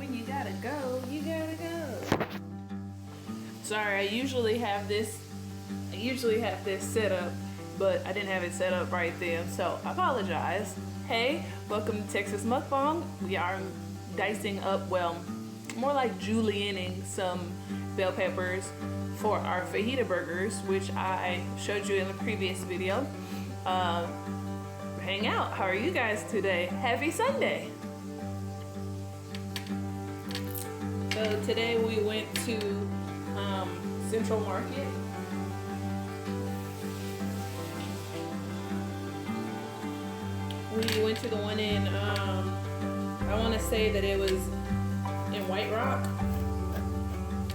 when you gotta go, you gotta go. Sorry, I usually have this set up, but I didn't have it set up right then, so I apologize. Hey, welcome to Texas Mukbang. We are dicing up, well, more like julienning some bell peppers for our fajita burgers, which I showed you in the previous video. Hang out. How are you guys today? Happy Sunday. So today we went to Central Market. We went to the one in, I want to say that it was in White Rock.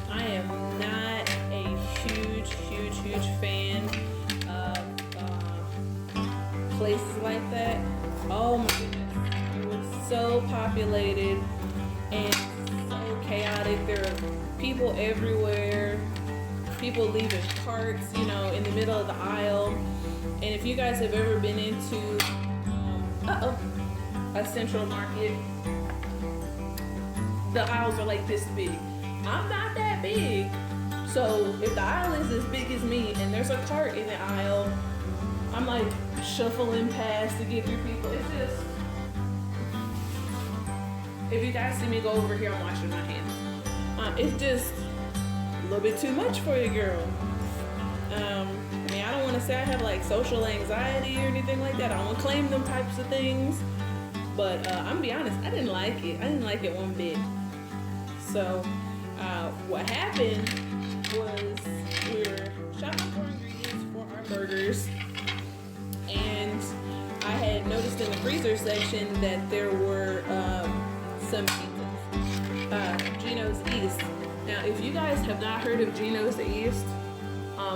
I am not a huge fan of places like that. Oh my goodness, it was so populated and so chaotic. There are people everywhere, people leaving carts, you know, in the middle of the aisle. And if you guys have ever been into a Central Market, the aisles are like this big. I'm not that big, so if the aisle is as big as me and there's a cart in the aisle, I'm like shuffling past to get through people. It's just, if you guys see me go over here, I'm washing my hands. It's just a little bit too much for you, girl. I mean, I don't want to say I have like social anxiety or anything like that. I don't want to claim them types of things, but I'm gonna be honest, I didn't like it. I didn't like it one bit. So what happened was we were shopping for ingredients for our burgers, and I had noticed in the freezer section that there were some pizzas, Gino's East. Now, if you guys have not heard of Gino's East,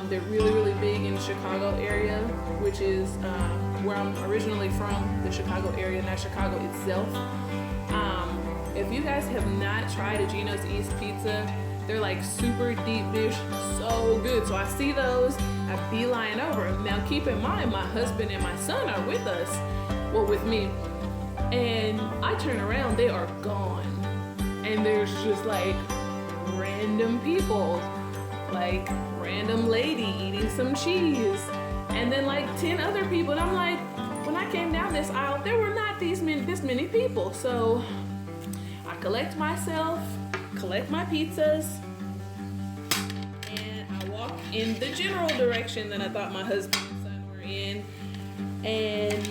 they're really big in the Chicago area, which is where I'm originally from, the Chicago area, not Chicago itself. If you guys have not tried a Gino's East pizza, they're like super deep dish, so good. So I see those, I beeline over. Now keep in mind, my husband and my son are with us, well, with me, and I turn around, they are gone. And there's just like random people, like random lady eating some cheese, and then like 10 other people. And I'm like, when I came down this aisle, there were not this many people. So I collect myself, collect my pizzas, and I walk in the general direction that I thought my husband and son were in. And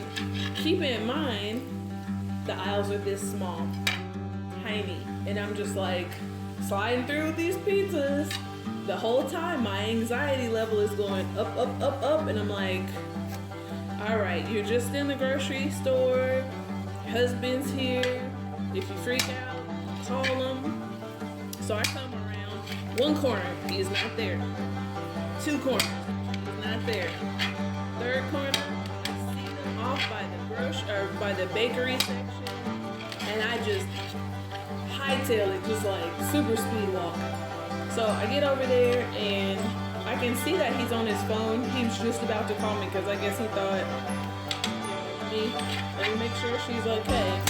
keep in mind, the aisles are this small, tiny, and I'm just like sliding through with these pizzas. The whole time my anxiety level is going up, and I'm like, all right, you're just in the grocery store, your husband's here, if you freak out, call him. So I come around one corner, he's not there. 2 corners, he's not there. 3rd corner, I see them off by the bakery section, and I just hightail it, just like super speed walk. So I get over there and I can see that he's on his phone. He was just about to call me because I guess he thought, let me make sure she's okay.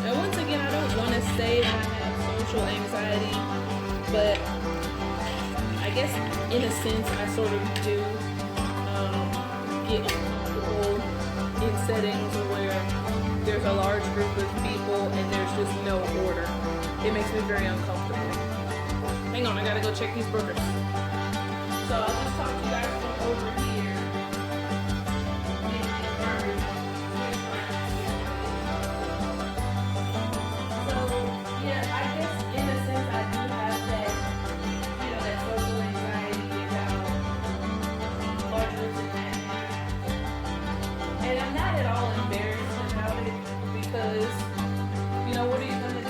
And once again, I don't want to say that I have social anxiety, but I guess in a sense I sort of do get uncomfortable in settings where there's a large group of people and there's just no order. It makes me very uncomfortable. Hang on, I gotta go check these burgers. So I'll just talk to you guys from over here. So yeah, I guess in a sense I do have that, you know, that social anxiety about large groups and that. And I'm not at all embarrassed about it because, you know, what are you gonna do?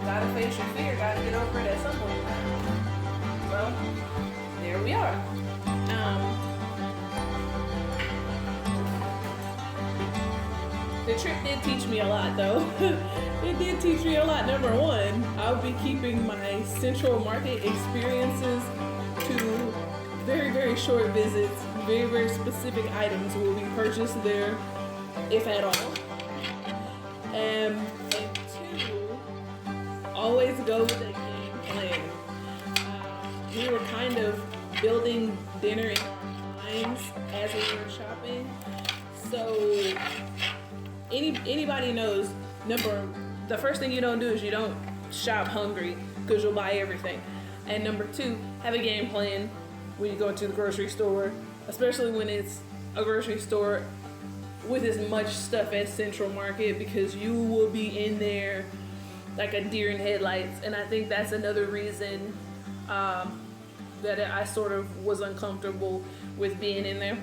Gotta face your fear, gotta get over it at some point. Well, there we are. The trip did teach me a lot though. It did teach me a lot. Number one, I'll be keeping my Central Market experiences to very short visits, very, very specific items will be purchased there, if at all. And two, always go with a game plan. We were kind of building dinner in our minds as we were shopping. So anybody knows, the first thing you don't do is you don't shop hungry because you'll buy everything. And number two, have a game plan when you go into the grocery store, especially when it's a grocery store with as much stuff as Central Market, because you will be in there like a deer in headlights. And I think that's another reason that I sort of was uncomfortable with being in there.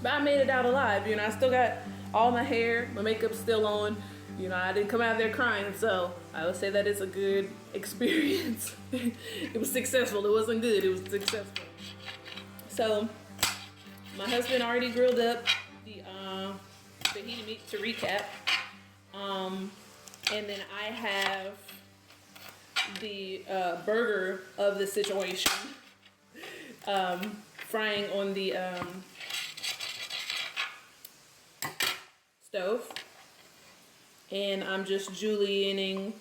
But I made it out alive. I still got all my hair, my makeup's still on. I didn't come out there crying, so I would say that it's a good experience. It was successful. It wasn't good, it was successful. So my husband already grilled up the fajita meat, to recap. And then I have the burger of the situation, frying on the stove. And I'm just julienning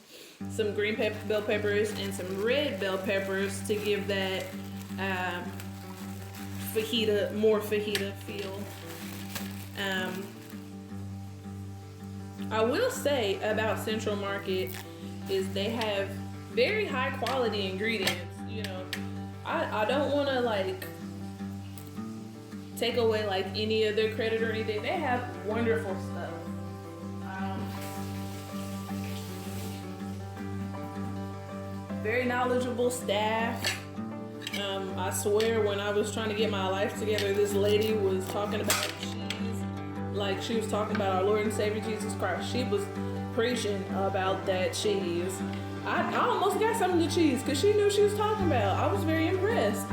some green bell peppers and some red bell peppers to give that more fajita feel. I will say about Central Market is they have very high quality ingredients. I don't want to take away any of their credit or anything. They have wonderful stuff. Very knowledgeable staff. I swear, when I was trying to get my life together, this lady was talking about cheese like she was talking about our Lord and Savior Jesus Christ. She was preaching about that cheese. I almost got some of the cheese because she knew what she was talking about. I was very impressed.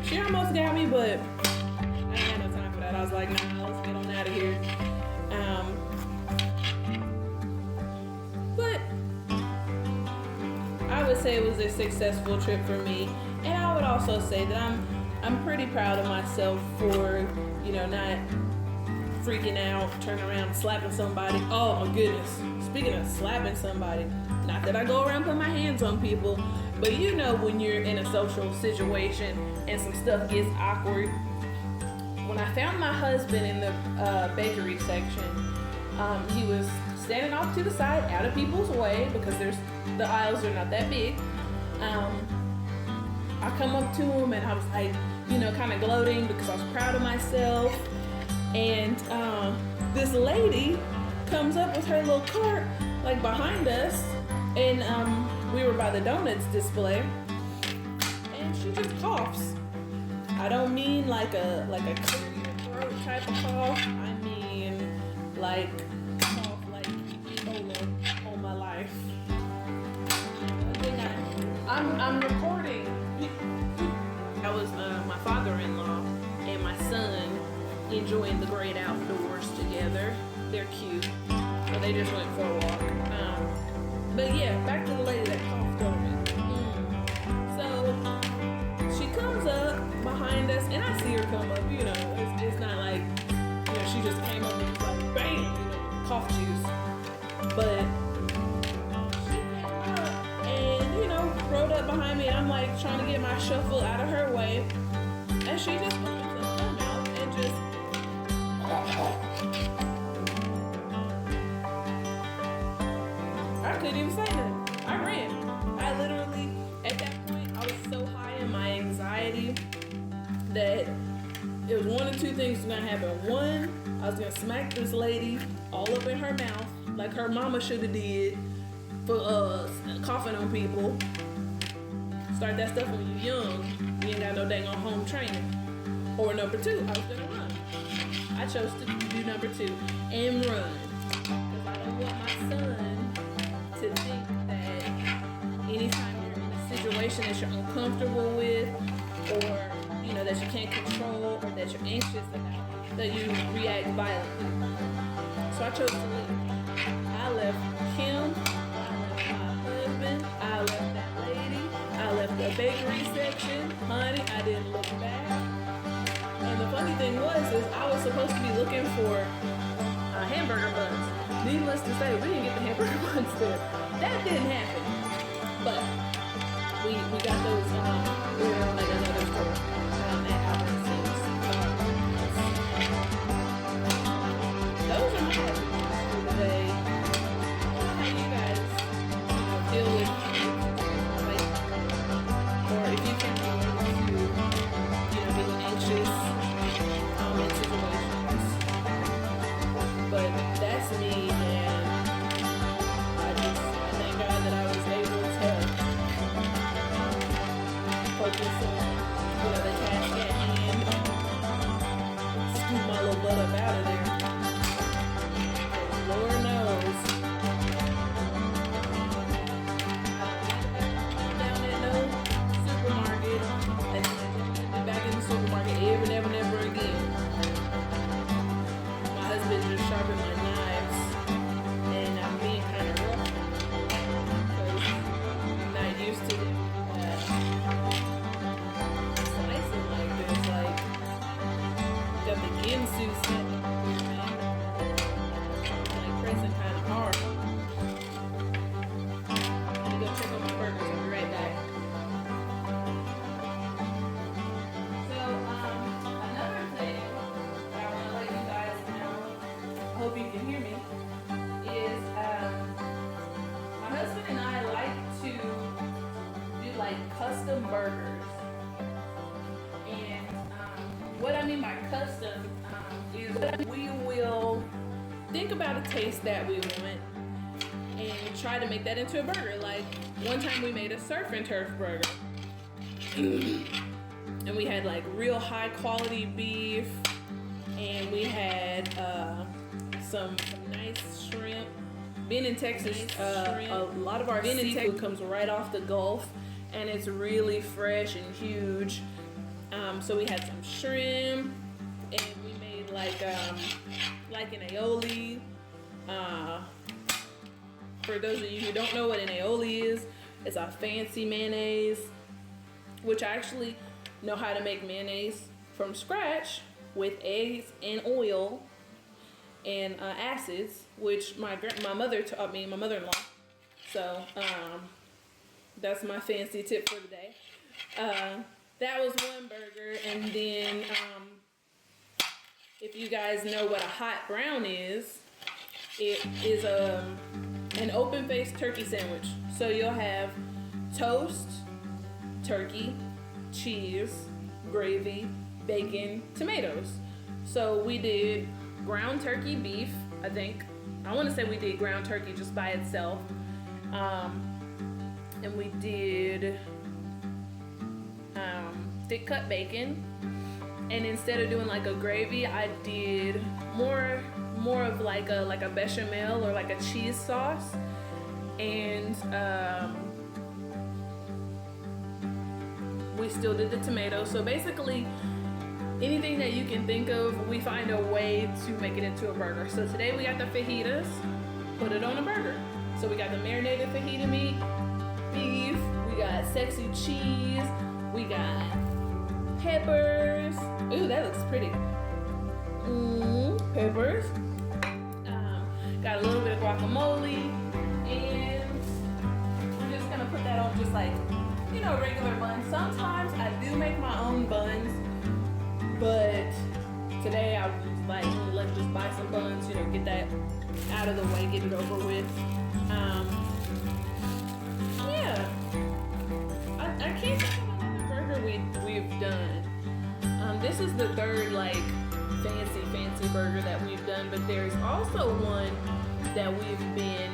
She almost got me, but I ain't had no time for that. I was like, nah, let's get on out of here. But I would say it was a successful trip for me, and I would also say that I'm pretty proud of myself for not freaking out, turning around, slapping somebody. Oh my goodness! Speaking of slapping somebody, not that I go around putting my hands on people, but when you're in a social situation and some stuff gets awkward. When I found my husband in the bakery section, he was standing off to the side, out of people's way, because the aisles are not that big. I come up to him and I was like, kind of gloating because I was proud of myself. And this lady comes up with her little cart, behind us, and we were by the donuts display, and she just coughs. I don't mean like a clear your throat type of cough. I mean cough like Ebola all my life. I'm recording. That was my father-in-law and my son enjoying the great outdoors together. They're cute. So they just went for a walk. But yeah, back to the lady that coughed on me. So she comes up behind us, and I see her come up. It's not like she just came up and was like bam, cough juice. But she came up and rode up behind me, and I'm trying to get my shuffle out of her way, and she just opens up her mouth and just. I couldn't even say nothing. I ran. I literally, at that point, I was so high in my anxiety that it was one of two things was gonna happen. One, I was gonna smack this lady all up in her mouth, like her mama should have did for coughing on people. Start that stuff when you're young. You ain't got no dang on home training. Or number two, I was gonna run. I chose to do number two and run. Because I don't want my son to think that anytime you're in a situation that you're uncomfortable with, or that you can't control, or that you're anxious about, that you react violently. So I chose to leave. I left him, I left my husband, I left that lady, I left the bakery section. Honey, I didn't look back. And the funny thing is I was supposed to be looking for hamburger buns. Needless to say, we didn't get the hamburger buns there. That didn't happen. But we got those we were in like another store at Albertsons. Those are my recipes for the day. How you guys deal with like, or if you can relate to being anxious in situations. But that's me, and I thank God that I was able to focus on the task at hand, scoop my little butt up out of there. Lord knows, down at no supermarket, and back in the supermarket never again. My husband just sharpened my knives, and I'm being kind of rough because I'm not used to slicing like this. Like, got the Ginsu set, like pressing kind of hard. Let me go check on my burgers. I'll be right back. So, another thing that I want to let you guys know, I hope you can hear me, is my husband and I like to do like custom burgers. And what I mean by custom is that we will think about a taste that we want and try to make that into a burger. Like one time we made a surf and turf burger. And we had like real high quality beef, and we had some nice shrimp. Being in Texas, a lot of our seafood comes right off the Gulf, and it's really fresh and huge. So we had some shrimp, and we made like an aioli. For those of you who don't know what an aioli is, it's a fancy mayonnaise, which I actually know how to make mayonnaise from scratch with eggs and oil and acids, which my mother taught me, my mother-in-law. So that's my fancy tip for the day. That was one burger, and then if you guys know what a hot brown is, it is an open-faced turkey sandwich. So you'll have toast, turkey, cheese, gravy, bacon, tomatoes. So we did ground turkey beef, I think. I want to say we did ground turkey just by itself. And we did thick cut bacon. And instead of doing like a gravy, I did more of like a bechamel or like a cheese sauce. And we still did the tomatoes. So basically, anything that you can think of, we find a way to make it into a burger. So today we got the fajitas, put it on a burger. So we got the marinated fajita meat, beef, we got sexy cheese, we got peppers. Ooh, that looks pretty. Peppers. Got a little bit of guacamole, and we're just gonna put that on just like, regular buns. Sometimes I do make my own buns, but today I was like, let's just buy some buns, get that out of the way, get it over with. Yeah. I can't think of another burger we've done. This is the third like fancy burger that we've done, but there's also one that we've been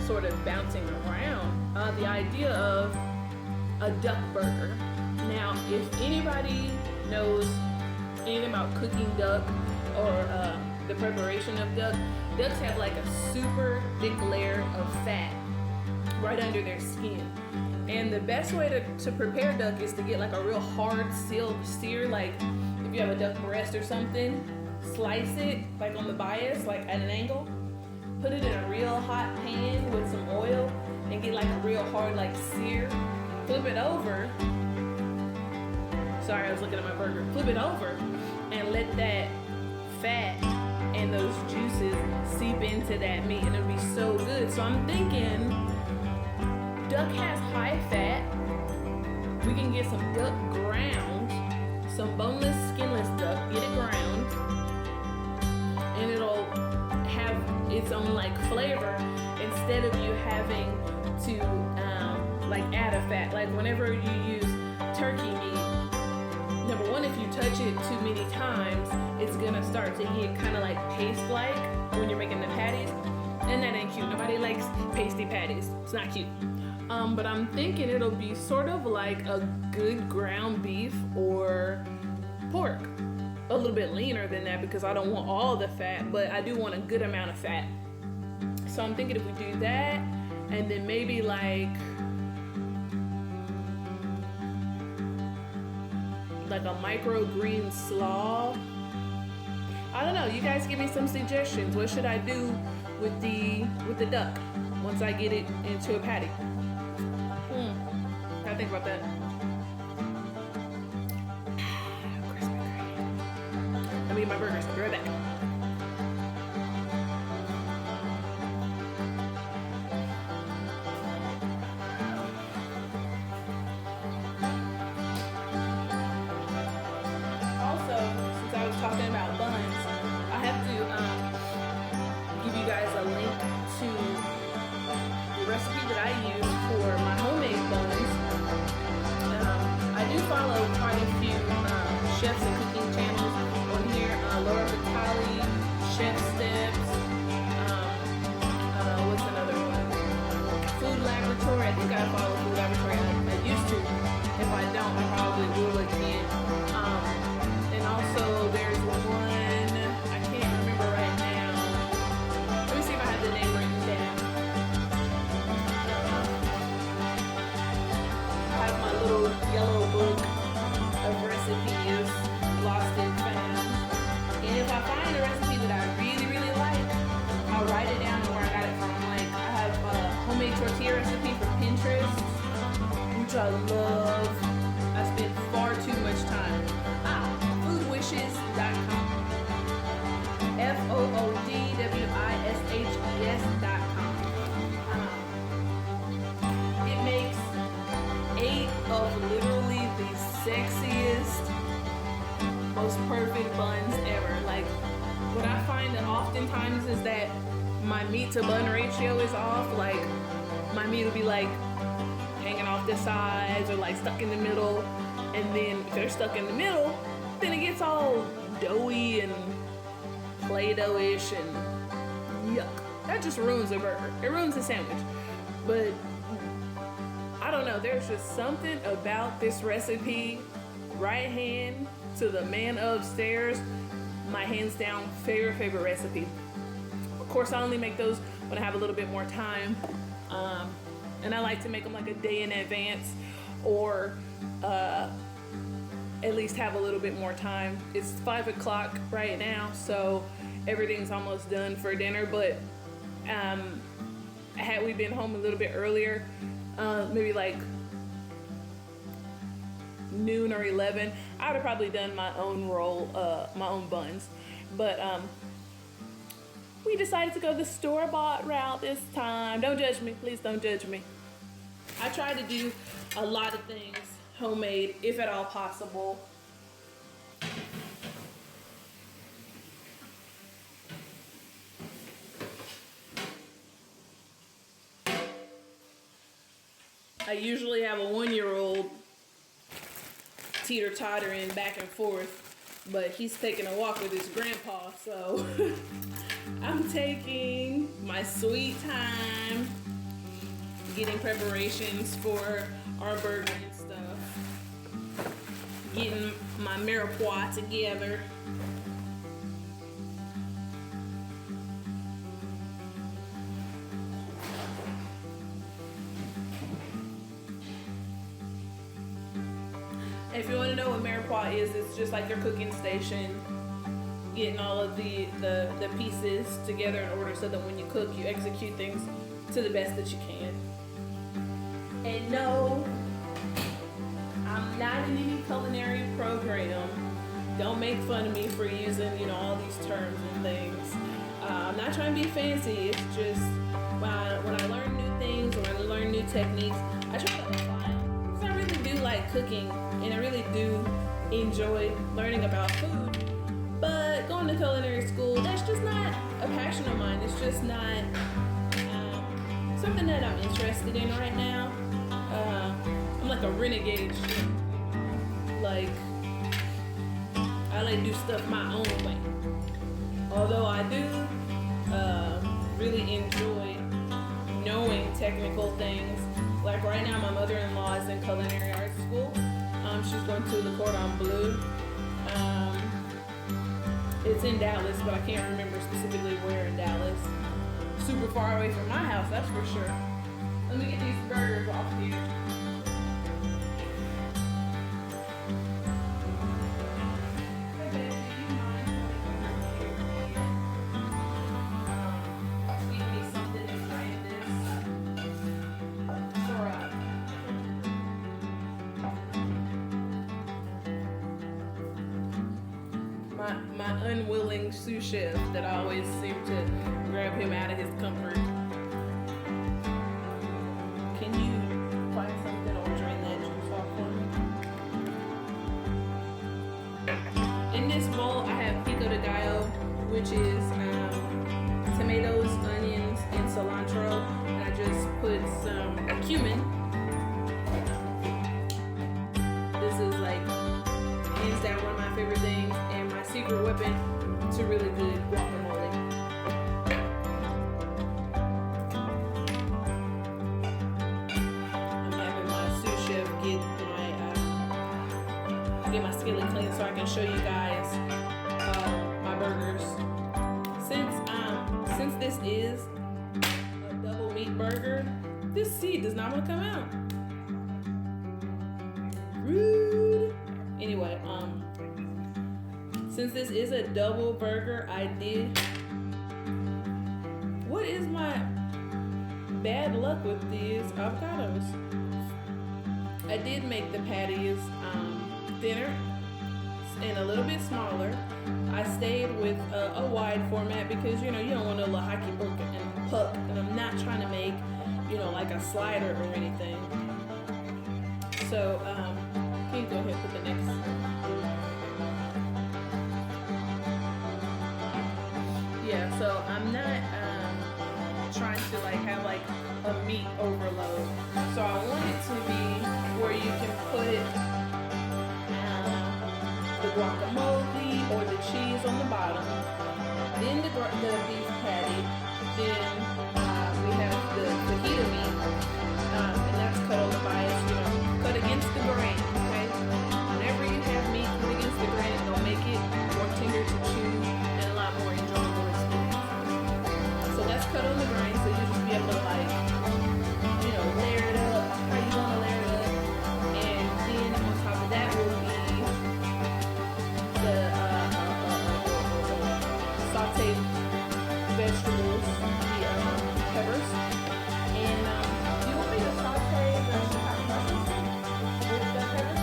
sort of bouncing around. The idea of a duck burger. Now, if anybody knows anything about cooking duck or the preparation of duck, ducks have like a super thick layer of fat right under their skin. And the best way to prepare duck is to get like a real hard sear, like if you have a duck breast or something, slice it like on the bias, like at an angle, put it in a real hot pan with some oil and get like a real hard like sear, flip it over. Sorry, I was looking at my burger. Flip it over and let that fat and those juices seep into that meat, and it'll be so good. So I'm thinking duck has high fat. We can get some duck ground, some boneless, skinless duck, get it ground, and it'll have its own like flavor instead of you having to like add a fat. Like whenever you use turkey meat, number one, if you touch it too many times, it's gonna start to get kind of like paste-like when you're making the patties, and that ain't cute. Nobody likes pasty patties. It's not cute. But I'm thinking it'll be sort of like a good ground beef or pork. A little bit leaner than that because I don't want all the fat, but I do want a good amount of fat. So I'm thinking if we do that, and then maybe like a microgreen slaw. I don't know. You guys give me some suggestions. What should I do with the duck once I get it into a patty? Gotta think about that. Krispy Kreme. Let me eat my burgers. I'll be right back. Talking about buns, I have to give you guys a link to the recipe that I use for my homemade buns. I do follow quite a few chefs and cooking channels on here. Laura Vitale, Chef Steps, what's another one? Food Laboratory. I think I follow Food Laboratory. I used to. If I don't, I probably will again. And also there's one, I can't remember right now. Let me see if I have the name written down. I have my little yellow book of recipes, lost and found. And if I find a recipe that I really, really like, I'll write it down and where I got it from. Like I have a homemade tortilla recipe from Pinterest, which I love. I spend far too much time. Foodwishes.com. FOODWISHES.com. It makes 8 of literally the sexiest, most perfect buns ever. Like, what I find that oftentimes is that my meat to bun ratio is off. Like, my meat will be like hanging off the sides or like stuck in the middle. And then if they're stuck in the middle, then it gets all doughy and Play-Doh-ish and yuck. That just ruins a burger. It ruins a sandwich. But I don't know, there's just something about this recipe. Right hand to the man upstairs, my hands down favorite recipe. Of course, I only make those when I have a little bit more time. And I like to make them like a day in advance, or at least have a little bit more time. It's 5 o'clock right now, so everything's almost done for dinner. But had we been home a little bit earlier, maybe like noon or 11, I would have probably done my own my own buns. But we decided to go the store-bought route this time. Don't judge me, please don't judge me. I try to do a lot of things homemade, if at all possible. I usually have a 1-year-old teeter-tottering back and forth, but he's taking a walk with his grandpa, so I'm taking my sweet time getting preparations for our burger and stuff, getting my mirepoix together. If you want to know what mirepoix is, it's just like your cooking station, getting all of the pieces together in order so that when you cook, you execute things to the best that you can. And no, I'm not in any culinary program, don't make fun of me for using, all these terms and things. I'm not trying to be fancy. It's just when I learn new things or when I learn new techniques, I try to apply them. Because I really do like cooking and I really do enjoy learning about food. But going to culinary school, that's just not a passion of mine. It's just not something that I'm interested in right now. I'm like a renegade. Like, I like to do stuff my own way. Although I do really enjoy knowing technical things. Like right now, my mother-in-law is in culinary arts school. She's going to the Cordon Bleu. It's in Dallas, but I can't remember specifically where in Dallas. Super far away from my house, that's for sure. Let me get these burgers off here. My unwilling sous chef that I always seem to grab him out of his comfort. Can you find something or drain that juice off for me? In this bowl, I have pico de gallo, which is tomatoes, onions, and cilantro. And I just put some cumin. This is like hands down one of my favorite things. Secret weapon to really good guacamole. I'm having my sous chef get my skillet clean so I can show you guys my burgers. Since this is a double meat burger, this seed does not want to come out. Rude. Anyway, since this is a double burger, what is my bad luck with these avocados? I did make the patties thinner and a little bit smaller. I stayed with a wide format because, you don't want to look hockey and puck, and I'm not trying to make, like a slider or anything. So, can you go ahead and put the next? Yeah, so I'm not trying to have a meat overload. So I want it to be where you can put the guacamole or the cheese on the bottom, then the beef patty, then we have the fajita meat, and that's cut on the bias, cut against the grain, okay? Whenever you have meat cut against the grain, it'll make it more tender to chew and a lot more enjoyable. That's cut on the grain, so you just be able to layer it up how you want to layer it up, and then on top of that will be the sauteed vegetables, the peppers, and you want me to saute the shiitake mushrooms with the peppers?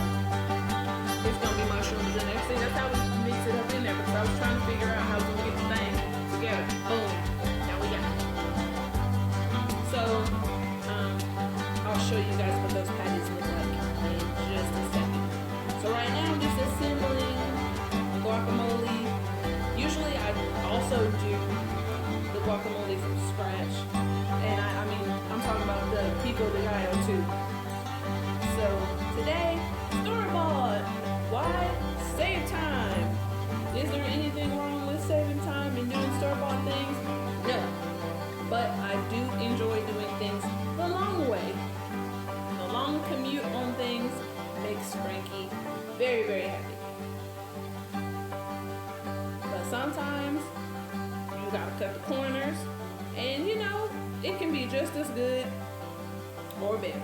It's gonna be mushrooms in there. See, that's how we mix it up in there because I was trying to figure out how to get the thing together. Boom. So, I'll show you guys what those patties look like in just a second. So right now I'm just assembling the guacamole. Usually I also do the guacamole from scratch. And I'm talking about the pico de gallo too. So today, store-bought. Why? Save time. Is there anything wrong with saving time and doing store-bought things? No. But I do enjoy doing things the long way. The long commute on things makes Frankie very, very happy. But sometimes you gotta cut the corners, and it can be just as good or better.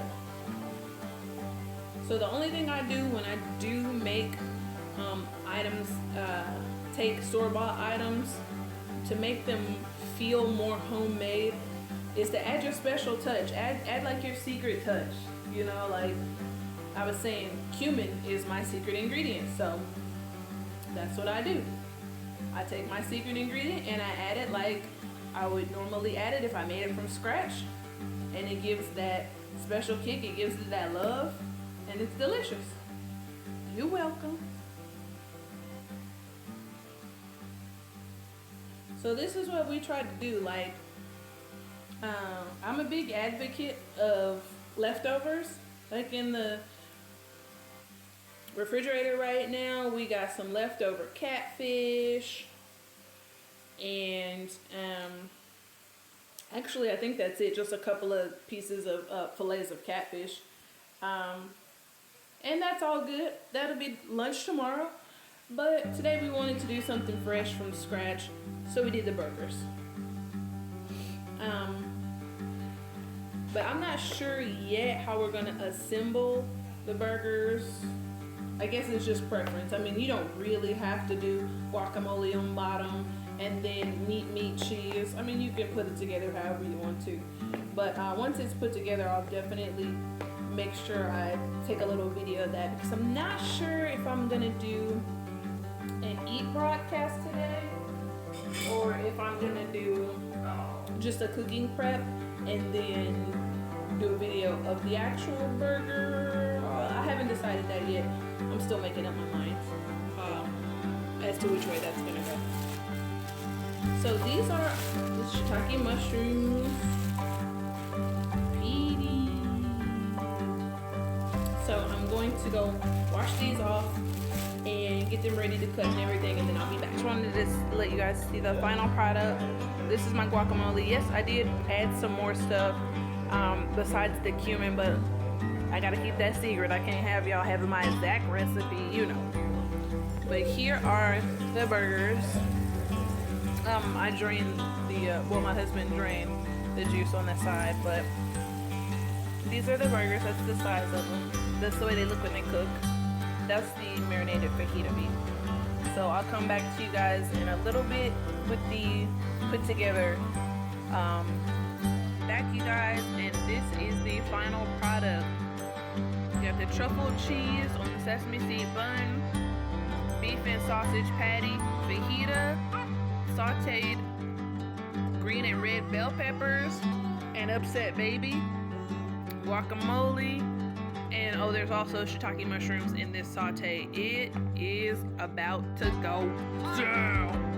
So the only thing I do when I do make items, take store-bought items to make them feel more homemade, is to add your special touch. Add like your secret touch. Like I was saying, cumin is my secret ingredient. So that's what I do. I take my secret ingredient and I add it like I would normally add it if I made it from scratch. And it gives that special kick, it gives it that love, and it's delicious. You're welcome. So this is what we try to do. Like, I'm a big advocate of leftovers. Like in the refrigerator right now, we got some leftover catfish, and actually I think that's it, just a couple of pieces of fillets of catfish, and that's all good. That'll be lunch tomorrow, but today we wanted to do something fresh from scratch, so we did the burgers. But I'm not sure yet how we're gonna assemble the burgers. I guess it's just preference. I mean, you don't really have to do guacamole on bottom and then meat, cheese. I mean, you can put it together however you want to. But once it's put together, I'll definitely make sure I take a little video of that, because I'm not sure if I'm gonna do an eat broadcast today or if I'm gonna do just a cooking prep and then do a video of the actual burger. I haven't decided that yet. I'm still making up my mind as to which way that's gonna go. So these are the shiitake mushrooms. So I'm going to go wash these off and get them ready to cut and everything, and then I'll be back. Just wanted to just let you guys see the final product. This is my guacamole. Yes, I did add some more stuff besides the cumin, but I gotta keep that secret. I can't have y'all having my exact recipe, you know. But here are the burgers. I drained the, well, my husband drained the juice on the side, but these are the burgers. That's the size of them. That's the way they look when they cook. That's the marinated fajita beef. So I'll come back to you guys in a little bit with the put together back, you guys, and this is the final product. You got the truffle cheese on the sesame seed bun, beef and sausage patty, fajita, sauteed green and red bell peppers, and upset baby, guacamole, and oh, there's also shiitake mushrooms in this saute. It is about to go down.